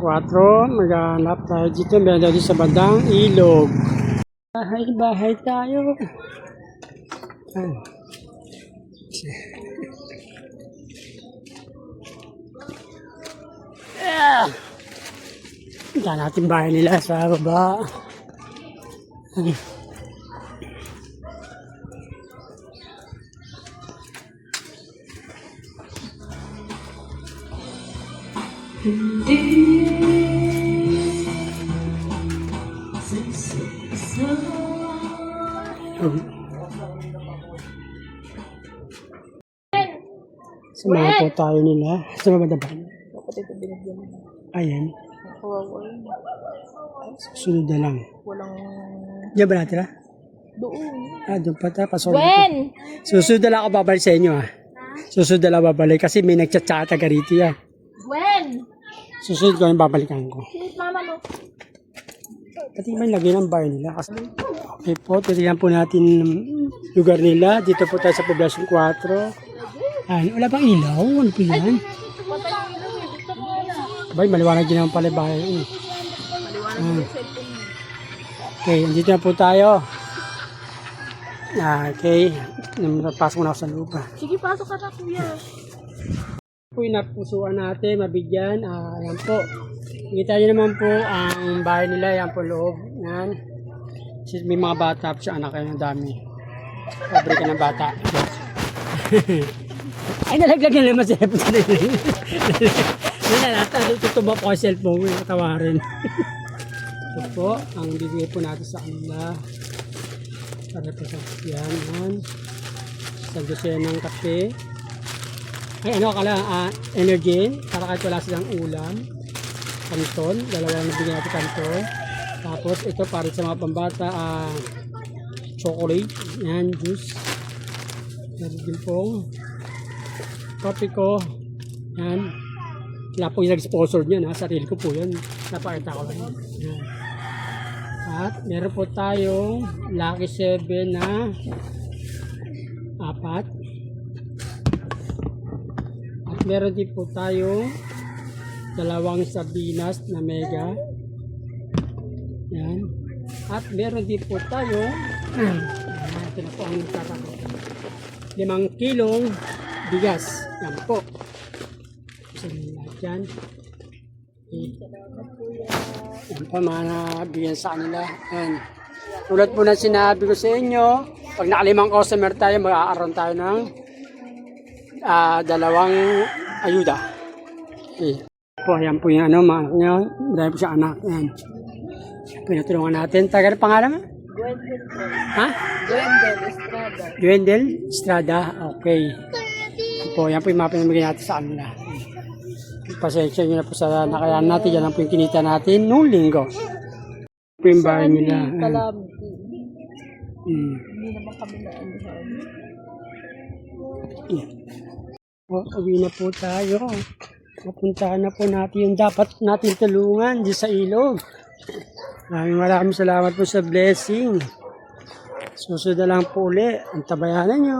4, maghanap tayo dito. Meron tayo sa bandang ilog. Bahay tayo. Diyan natin bahay nila sa baba. Samahan po tayo nila sa mabadaban. Ayan. Susunod na lang. Diyan ba natin doon? Doon pa tayo. When? Susunod na lang ako babalik sa inyo Susunod na lang babalik kasi may nagchat-chat taga rito When? Susunod ko yung babalikan ko. Mama no? Pati may lagay ng bar nila. Okay po, titignan po natin lugar nila. Dito po tayo sa Poblacion 4. Wala bang ilaw? Ano po yan? Abay, maliwanag din naman pala bahay. Okay, andito na po tayo. Okay, pasok na ako sa lupa. Sige, pasok ka na kuya. Po yung napusuan natin, mabigyan. Ayan po. Kita nyo naman po ang bahay nila. Ayan po loob. Yan. May mga bata po siya. Anak kayo ng dami. Pabre ka ng bata. Ay, nalaglag na naman sa cellphone. Tutubo ko ang cellphone. Tawarin. Ito po. Ang bibigay po natin sa kanila. Para po sa yan. Sa ng kape. Ay, energy. Para kahit wala silang ulam. Kanton. Dalawang nabigyan natin kanton. Tapos, ito para sa mga pambata. Chocolate. Yan, juice. Yan din po. Coffee ko. Yan. Wala po yung nag-sponsor niyan. Sarili ko po yan. Napakita ko lang. Yan. At meron po tayong Lucky 7 na 4. At meron din po tayong 2 sardinas na mega. Yan. At meron din po tayong ito na po ang tatapos. 5 kilong bigas. Yan po. Isa lahat yan. Yan po mga nabigyan sa kanila. Yan. Tulad po na sinabi ko sa inyo, pag nakalimang customer tayo, mag-aaroon tayo ng 2 ayuda. Okay. Po, yan po yung mga anak nyo. Dahil po siya anak. Yan. Pinatulungan natin. Taga na pangalan mo? Gwendel. Gwendel Estrada. Gwendel Estrada. Okay. Po, yan po yung mga pinamigay natin sa kanila. Pasensya nyo na po sa nakayan natin. Yan po yung kinita natin noong linggo. Po yung bahay nila. Hindi naman kami na uwi na po tayo. Mapuntahan na po natin yung dapat natin tulungan dyan sa ilog. Maraming salamat po sa blessing. Susunod na lang po ulit. Ang tabayanan nyo.